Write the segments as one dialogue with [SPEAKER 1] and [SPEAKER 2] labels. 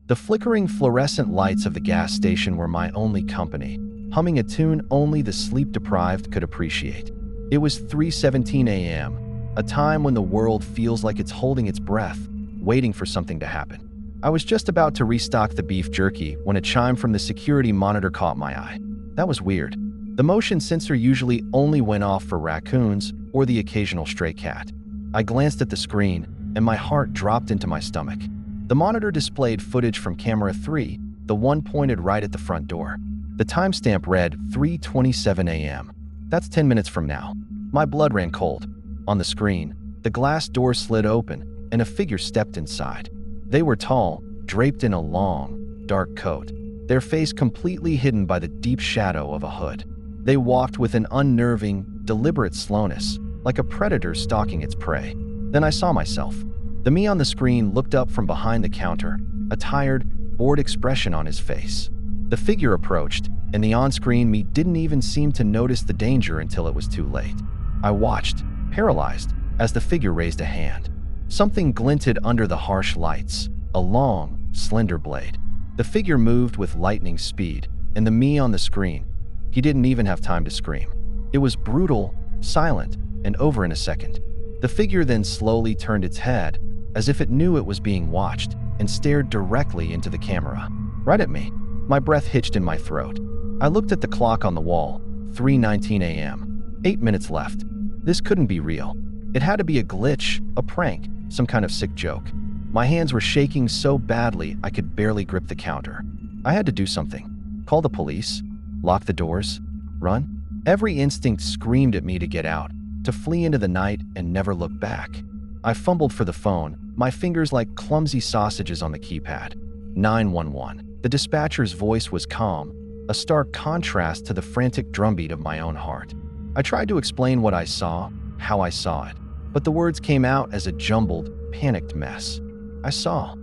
[SPEAKER 1] The flickering fluorescent lights of the gas station were my only company, humming a tune only the sleep-deprived could appreciate. It was 3:17 a.m., a time when the world feels like it's holding its breath, waiting for something to happen. I was just about to restock the beef jerky when a chime from the security monitor caught my eye. That was weird. The motion sensor usually only went off for raccoons or the occasional stray cat. I glanced at the screen, and my heart dropped into my stomach. The monitor displayed footage from camera 3, the one pointed right at the front door. The timestamp read 3:27 a.m. That's 10 minutes from now. My blood ran cold. On the screen, the glass door slid open, and a figure stepped inside. They were tall, draped in a long, dark coat, their face completely hidden by the deep shadow of a hood. They walked with an unnerving, deliberate slowness, like a predator stalking its prey. Then I saw myself. The me on the screen looked up from behind the counter, a tired, bored expression on his face. The figure approached, and the on-screen me didn't even seem to notice the danger until it was too late. I watched, paralyzed, as the figure raised a hand. Something glinted under the harsh lights, a long, slender blade. The figure moved with lightning speed, and the me on the screen, he didn't even have time to scream. It was brutal, silent, and over in a second. The figure then slowly turned its head, as if it knew it was being watched, and stared directly into the camera. Right at me. My breath hitched in my throat. I looked at the clock on the wall, 3:19 a.m. 8 minutes left. This couldn't be real. It had to be a glitch, a prank, some kind of sick joke. My hands were shaking so badly I could barely grip the counter. I had to do something. Call the police, lock the doors, run. Every instinct screamed at me to get out, to flee into the night and never look back. I fumbled for the phone, my fingers like clumsy sausages on the keypad. 911. The dispatcher's voice was calm, a stark contrast to the frantic drumbeat of my own heart. I tried to explain what I saw, how I saw it, but the words came out as a jumbled, panicked mess. I saw.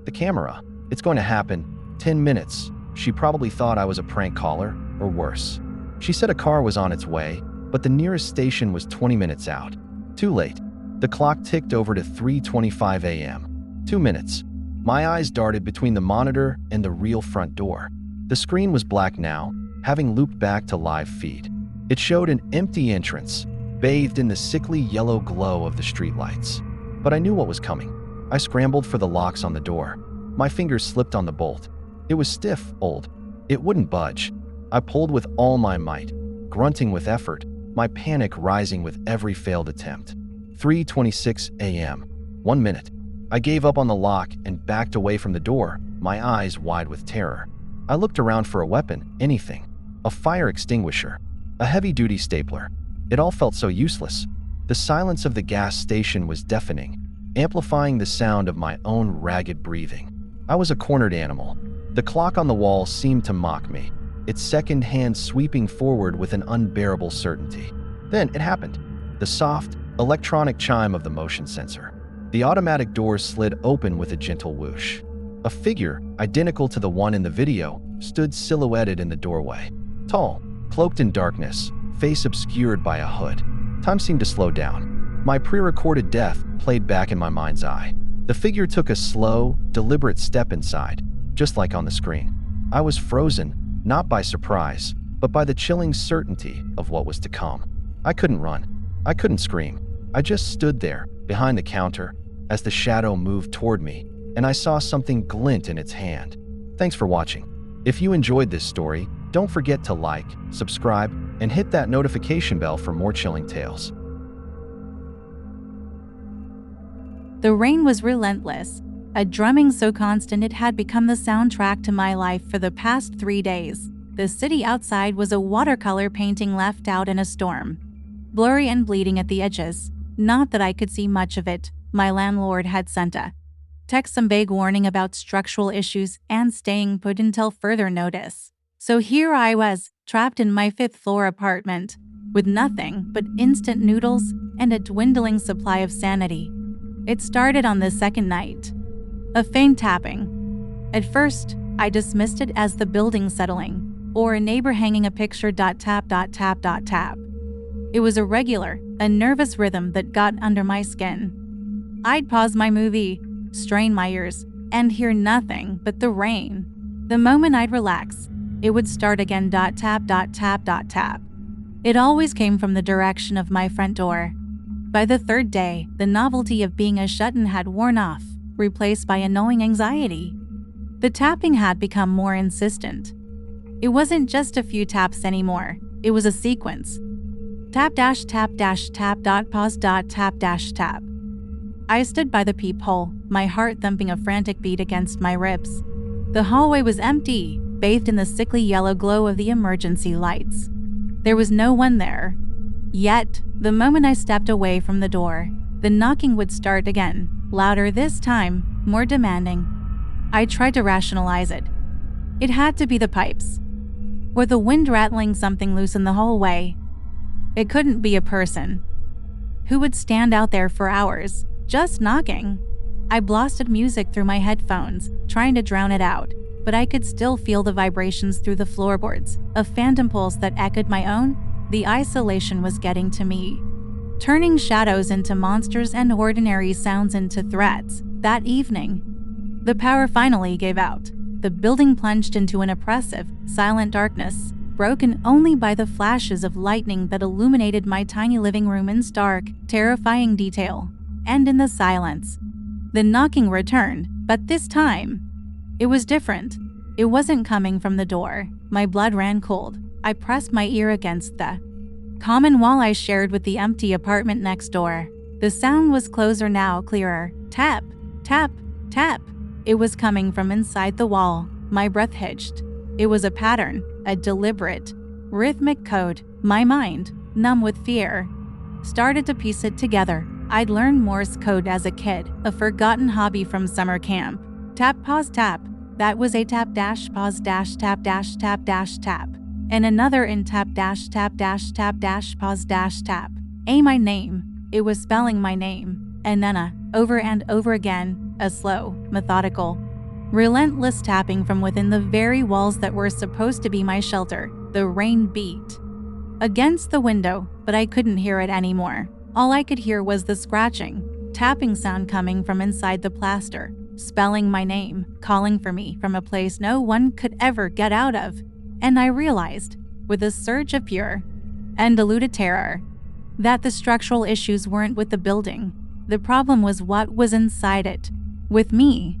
[SPEAKER 1] The camera. It's going to happen. 10 minutes. She probably thought I was a prank caller, or worse. She said a car was on its way, but the nearest station was 20 minutes out. Too late. The clock ticked over to 3:25 a.m. 2 minutes. My eyes darted between the monitor and the real front door. The screen was black now, having looped back to live feed. It showed an empty entrance, bathed in the sickly yellow glow of the streetlights. But I knew what was coming. I scrambled for the locks on the door. My fingers slipped on the bolt. It was stiff, old. It wouldn't budge. I pulled with all my might, grunting with effort, my panic rising with every failed attempt. 3:26 a.m. 1 minute. I gave up on the lock and backed away from the door, my eyes wide with terror. I looked around for a weapon, anything. A fire extinguisher, a heavy-duty stapler. It all felt so useless. The silence of the gas station was deafening, amplifying the sound of my own ragged breathing. I was a cornered animal. The clock on the wall seemed to mock me, its second hand sweeping forward with an unbearable certainty. Then it happened. The soft, electronic chime of the motion sensor. The automatic doors slid open with a gentle whoosh. A figure, identical to the one in the video, stood silhouetted in the doorway. Tall, cloaked in darkness, face obscured by a hood. Time seemed to slow down. My pre-recorded death played back in my mind's eye. The figure took a slow, deliberate step inside, just like on the screen. I was frozen, not by surprise, but by the chilling certainty of what was to come. I couldn't run. I couldn't scream. I just stood there, behind the counter, as the shadow moved toward me, and I saw something glint in its hand. Thanks for watching. If you enjoyed this story, don't forget to like, subscribe, and hit that notification bell for more chilling tales.
[SPEAKER 2] The rain was relentless, a drumming so constant it had become the soundtrack to my life for the past 3 days. The city outside was a watercolor painting left out in a storm, blurry and bleeding at the edges. Not that I could see much of it. My landlord had sent a text some vague warning about structural issues and staying put until further notice. So here I was, trapped in my 5th-floor apartment, with nothing but instant noodles and a dwindling supply of sanity. It started on the second night. A faint tapping. At first, I dismissed it as the building settling, or a neighbor hanging a picture. Tap, tap, tap. It was irregular, a nervous rhythm that got under my skin. I'd pause my movie, strain my ears, and hear nothing but the rain. The moment I'd relax, it would start again. Tap, tap, tap. It always came from the direction of my front door. By the third day, the novelty of being a shut-in had worn off, replaced by annoying anxiety. The tapping had become more insistent. It wasn't just a few taps anymore, it was a sequence. Tap dash tap dash tap dot pause dot tap dash tap. I stood by the peephole, my heart thumping a frantic beat against my ribs. The hallway was empty, bathed in the sickly yellow glow of the emergency lights. There was no one there. Yet, the moment I stepped away from the door, the knocking would start again, louder this time, more demanding. I tried to rationalize it. It had to be the pipes, or the wind rattling something loose in the hallway. It couldn't be a person. Who would stand out there for hours, just knocking? I blasted music through my headphones, trying to drown it out, but I could still feel the vibrations through the floorboards, a phantom pulse that echoed my own. The isolation was getting to me, turning shadows into monsters and ordinary sounds into threats. That evening, the power finally gave out. The building plunged into an oppressive, silent darkness, broken only by the flashes of lightning that illuminated my tiny living room in stark, terrifying detail. And in the silence, the knocking returned, but this time, it was different. It wasn't coming from the door. My blood ran cold. I pressed my ear against the common wall I shared with the empty apartment next door. The sound was closer now, clearer. Tap, tap, tap. It was coming from inside the wall. My breath hitched. It was a pattern, a deliberate, rhythmic code. My mind, numb with fear, started to piece it together. I'd learned Morse code as a kid, a forgotten hobby from summer camp. Tap, pause, tap. That was a tap dash pause dash tap dash tap dash tap. And another in tap dash tap dash tap dash pause dash tap. My name. It was spelling my name. Enena, over and over again, a slow, methodical, relentless tapping from within the very walls that were supposed to be my shelter. The rain beat against the window, but I couldn't hear it anymore. All I could hear was the scratching, tapping sound coming from inside the plaster, spelling my name, calling for me from a place no one could ever get out of. And I realized, with a surge of pure and diluted terror, that the structural issues weren't with the building. The problem was what was inside it, with me.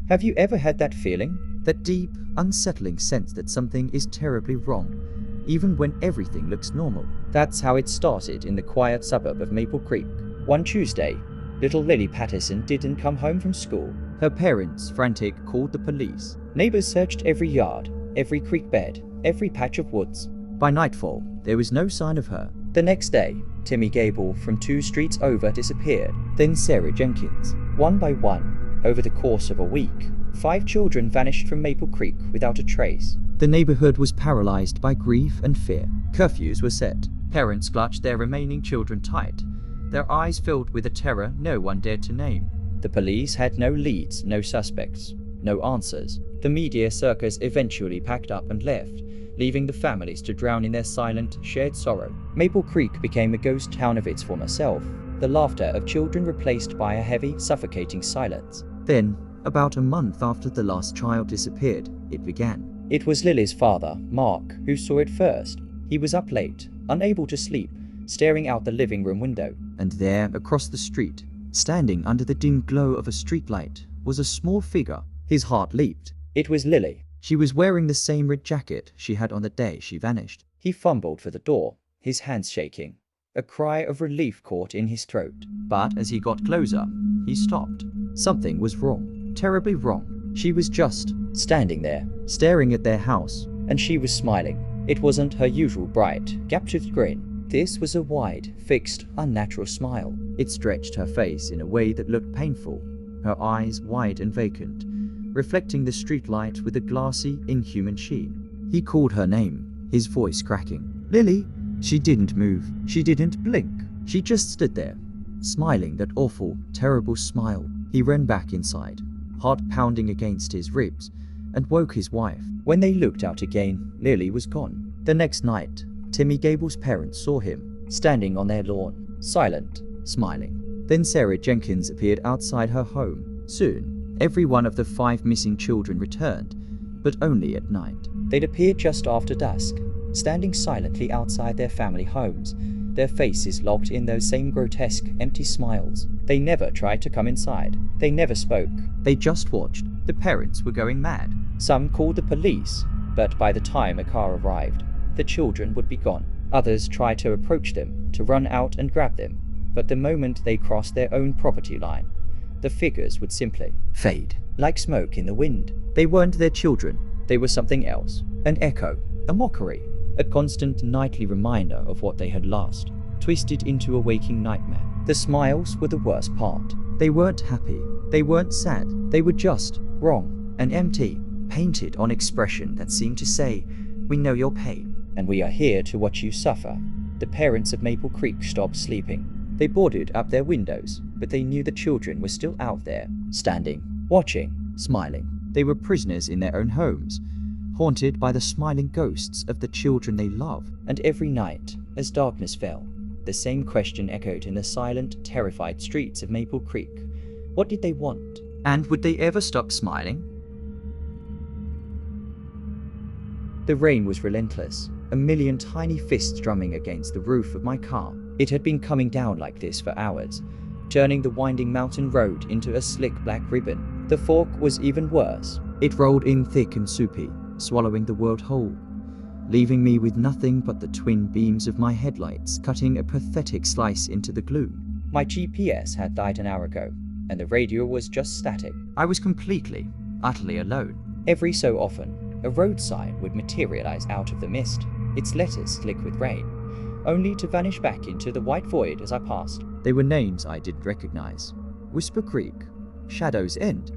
[SPEAKER 3] Have you ever had that feeling? That deep, unsettling sense that something is terribly wrong, even when everything looks normal? That's how it started in the quiet suburb of Maple Creek. One Tuesday, little Lily Patterson didn't come home from school. Her parents, frantic, called the police. Neighbors searched every yard, every creek bed, every patch of woods. By nightfall, there was no sign of her. The next day, Timmy Gable from 2 streets over disappeared. Then Sarah Jenkins. One by one, over the course of a week, 5 children vanished from Maple Creek without a trace. The neighborhood was paralyzed by grief and fear. Curfews were set. Parents clutched their remaining children tight, their eyes filled with a terror no one dared to name. The police had no leads, no suspects, no answers. The media circus eventually packed up and left, leaving the families to drown in their silent, shared sorrow. Maple Creek became a ghost town of its former self, the laughter of children replaced by a heavy, suffocating silence. Then, about a month after the last child disappeared, it began. It was Lily's father, Mark, who saw it first. He was up late, unable to sleep, staring out the living room window. And there, across the street, standing under the dim glow of a streetlight, was a small figure. His heart leaped. It was Lily. She was wearing the same red jacket she had on the day she vanished. He fumbled for the door, his hands shaking. A cry of relief caught in his throat. But as he got closer, he stopped. Something was wrong, terribly wrong. She was just standing there, staring at their house, and she was smiling. It wasn't her usual bright, gap-toothed grin. This was a wide, fixed, unnatural smile. It stretched her face in a way that looked painful, her eyes wide and vacant, reflecting the streetlight with a glassy, inhuman sheen. He called her name, his voice cracking. Lily! She didn't move. She didn't blink. She just stood there, smiling that awful, terrible smile. He ran back inside, heart pounding against his ribs, and woke his wife. When they looked out again, Lily was gone. The next night, Timmy Gable's parents saw him, standing on their lawn, silent, smiling. Then Sarah Jenkins appeared outside her home. Soon, every one of the 5 missing children returned, but only at night. They'd appeared just after dusk, standing silently outside their family homes, their faces locked in those same grotesque, empty smiles. They never tried to come inside. They never spoke. They just watched. The parents were going mad. Some called the police, but by the time a car arrived, the children would be gone. Others tried to approach them, to run out and grab them, but the moment they crossed their own property line, the figures would simply fade, like smoke in the wind. They weren't their children. They were something else. An echo, a mockery, a constant nightly reminder of what they had lost, twisted into a waking nightmare. The smiles were the worst part. They weren't happy. They weren't sad. They were just wrong, an empty, painted-on expression that seemed to say, "We know your pain, and we are here to watch you suffer." The parents of Maple Creek stopped sleeping. They boarded up their windows, but they knew the children were still out there, standing, watching, smiling. They were prisoners in their own homes, haunted by the smiling ghosts of the children they loved. And every night, as darkness fell, the same question echoed in the silent, terrified streets of Maple Creek. What did they want? And would they ever stop smiling? The rain was relentless, a million tiny fists drumming against the roof of my car. It had been coming down like this for hours, turning the winding mountain road into a slick black ribbon. The fog was even worse. It rolled in thick and soupy, swallowing the world whole, leaving me with nothing but the twin beams of my headlights cutting a pathetic slice into the gloom. My GPS had died an hour ago, and the radio was just static. I was completely, utterly alone. Every so often, a road sign would materialize out of the mist, its letters slick with rain, only to vanish back into the white void as I passed. They were names I didn't recognize. Whisper Creek, Shadow's End.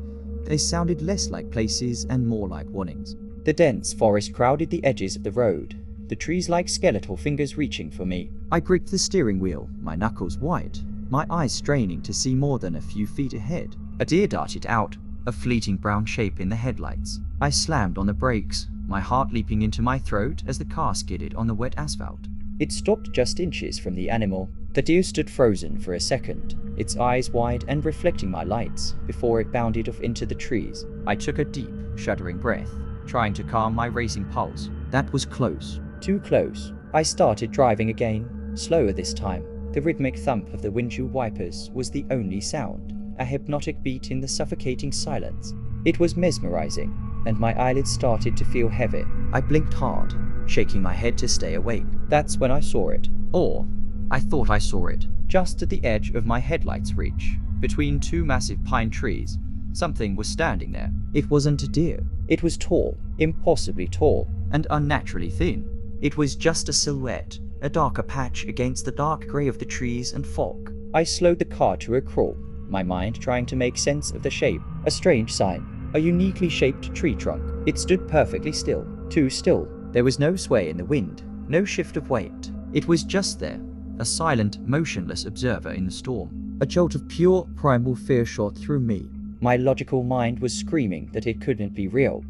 [SPEAKER 3] They sounded less like places and more like warnings. The dense forest crowded the edges of the road, the trees like skeletal fingers reaching for me. I gripped the steering wheel, my knuckles white, my eyes straining to see more than a few feet ahead. A deer darted out, a fleeting brown shape in the headlights. I slammed on the brakes, my heart leaping into my throat as the car skidded on the wet asphalt. It stopped just inches from the animal. The deer stood frozen for a second, its eyes wide and reflecting my lights, before it bounded off into the trees. I took a deep, shuddering breath, trying to calm my racing pulse. That was close. Too close. I started driving again, slower this time. The rhythmic thump of the windshield wipers was the only sound, a hypnotic beat in the suffocating silence. It was mesmerizing, and my eyelids started to feel heavy. I blinked hard, shaking my head to stay awake. That's when I saw it. Or, I thought I saw it. Just at the edge of my headlight's reach, between 2 massive pine trees, something was standing there. It wasn't a deer. It was tall, impossibly tall, and unnaturally thin. It was just a silhouette, a darker patch against the dark grey of the trees and fog. I slowed the car to a crawl, my mind trying to make sense of the shape. A strange sign, a uniquely shaped tree trunk. It stood perfectly still, too still. There was no sway in the wind, no shift of weight. It was just there, a silent, motionless observer in the storm. A jolt of pure, primal fear shot through me. My logical mind was screaming that it couldn't be real,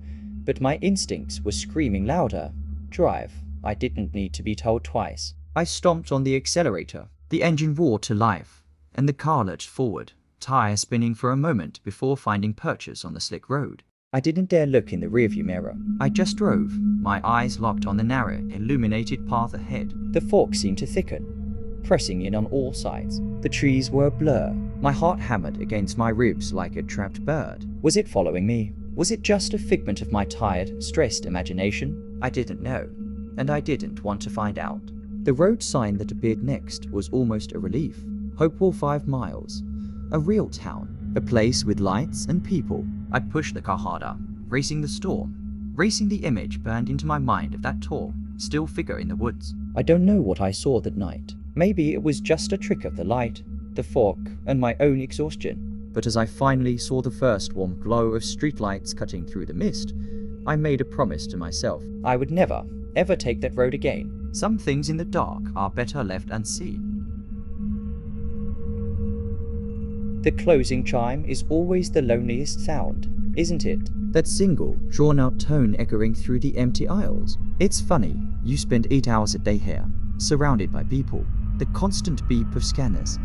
[SPEAKER 3] but my instincts were screaming louder. Drive. I didn't need to be told twice. I stomped on the accelerator. The engine roared to life, and the car lurched forward, tires spinning for a moment before finding purchase on the slick road. I didn't dare look in the rearview mirror. I just drove, my eyes locked on the narrow, illuminated path ahead. The fog seemed to thicken, pressing in on all sides. The trees were a blur. My heart hammered against my ribs like a trapped bird. Was it following me? Was it just a figment of my tired, stressed imagination? I didn't know, and I didn't want to find out. The road sign that appeared next was almost a relief. Hopewell 5 miles. A real town. A place with lights and people. I pushed the car harder, racing the storm, racing the image burned into my mind of that tall, still figure in the woods. I don't know what I saw that night. Maybe it was just a trick of the light, the fog, and my own exhaustion. But as I finally saw the first warm glow of streetlights cutting through the mist, I made a promise to myself. I would never, ever take that road again. Some things in the dark are better left unseen. The closing chime is always the loneliest sound, isn't it? That single, drawn-out tone echoing through the empty aisles. It's funny, you spend 8 hours a day here, surrounded by people. The constant beep of scanners,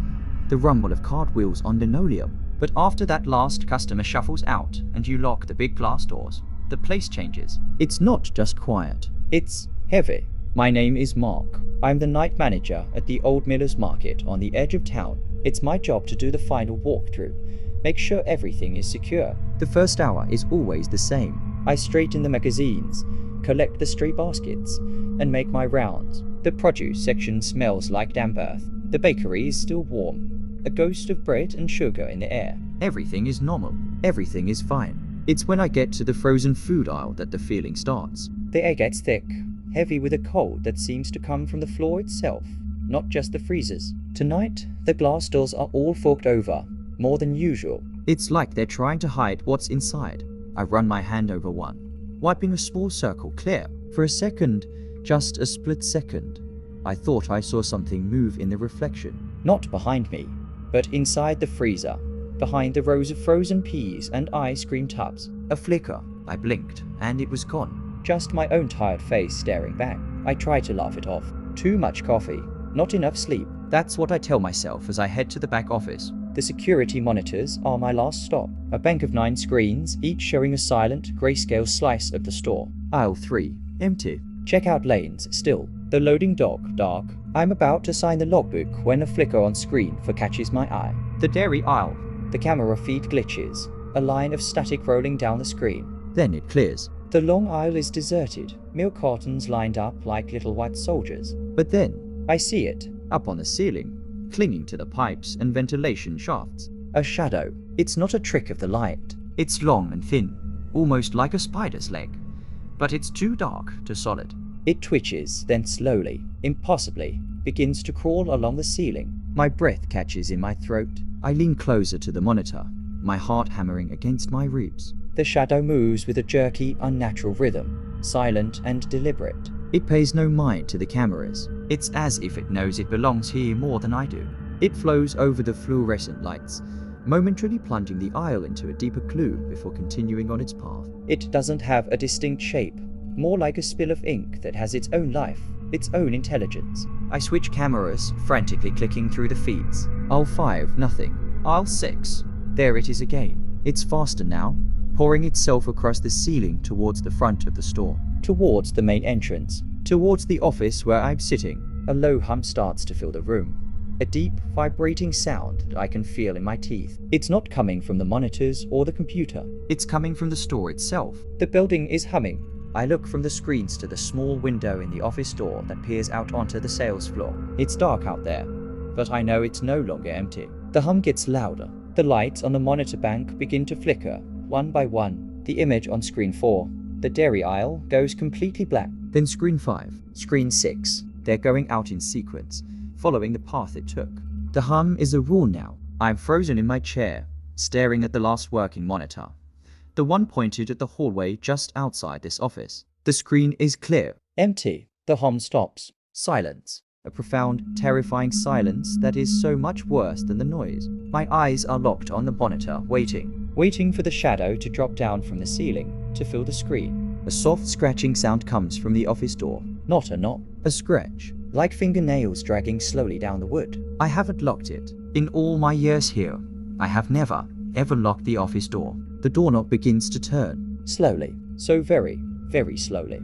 [SPEAKER 3] the rumble of cartwheels on linoleum. But after that last customer shuffles out and you lock the big glass doors, the place changes. It's not just quiet, it's heavy. My name is Mark. I'm the night manager at the Old Miller's Market on the edge of town. It's my job to do the final walkthrough, make sure everything is secure. The first hour is always the same. I straighten the magazines, collect the stray baskets, and make my rounds. The produce section smells like damp earth. The bakery is still warm, a ghost of bread and sugar in the air. Everything is normal. Everything is fine. It's when I get to the frozen food aisle that the feeling starts. The air gets thick, heavy with a cold that seems to come from the floor itself, not just the freezers. Tonight, the glass doors are all forked over, more than usual. It's like they're trying to hide what's inside. I run my hand over one, wiping a small circle clear. For a second, just a split second, I thought I saw something move in the reflection. Not behind me, but inside the freezer, behind the rows of frozen peas and ice cream tubs. A flicker. I blinked, and it was gone. Just my own tired face staring back. I try to laugh it off. Too much coffee, not enough sleep. That's what I tell myself as I head to the back office. The security monitors are my last stop. A bank of 9 screens, each showing a silent, grayscale slice of the store. Aisle 3, empty. Checkout lanes, still. The loading dock, dark. I'm about to sign the logbook when a flicker on screen catches my eye. The dairy aisle. The camera feed glitches. A line of static rolling down the screen. Then it clears. The long aisle is deserted, milk cartons lined up like little white soldiers. But then, I see it, up on the ceiling, clinging to the pipes and ventilation shafts. A shadow. It's not a trick of the light. It's long and thin, almost like a spider's leg. But it's too dark to solid. It twitches, then slowly, impossibly, begins to crawl along the ceiling. My breath catches in my throat. I lean closer to the monitor, my heart hammering against my ribs. The shadow moves with a jerky, unnatural rhythm, silent and deliberate. It pays no mind to the cameras. It's as if it knows it belongs here more than I do. It flows over the fluorescent lights, momentarily plunging the aisle into a deeper gloom before continuing on its path. It doesn't have a distinct shape, more like a spill of ink that has its own life, its own intelligence. I switch cameras, frantically clicking through the feeds. Aisle 5, nothing. Aisle 6, there it is again. It's faster now, pouring itself across the ceiling towards the front of the store, towards the main entrance, towards the office where I'm sitting. A low hum starts to fill the room. A deep, vibrating sound that I can feel in my teeth. It's not coming from the monitors or the computer. It's coming from the store itself. The building is humming. I look from the screens to the small window in the office door that peers out onto the sales floor. It's dark out there, but I know it's no longer empty. The hum gets louder. The lights on the monitor bank begin to flicker, one by one. The image on screen 4, the dairy aisle, goes completely black. Then screen 5, screen 6. They're going out in sequence, following the path it took. The hum is a roar now. I'm frozen in my chair, staring at the last working monitor, the one pointed at the hallway just outside this office. The screen is clear, empty. The hum stops. Silence. A profound, terrifying silence that is so much worse than the noise. My eyes are locked on the monitor, waiting for the shadow to drop down from the ceiling, to fill the screen. A soft scratching sound comes from the office door. Not a knock, a scratch, like fingernails dragging slowly down the wood. I haven't locked it. In all my years here, I have never, ever locked the office door. The doorknob begins to turn, slowly, so very, very slowly.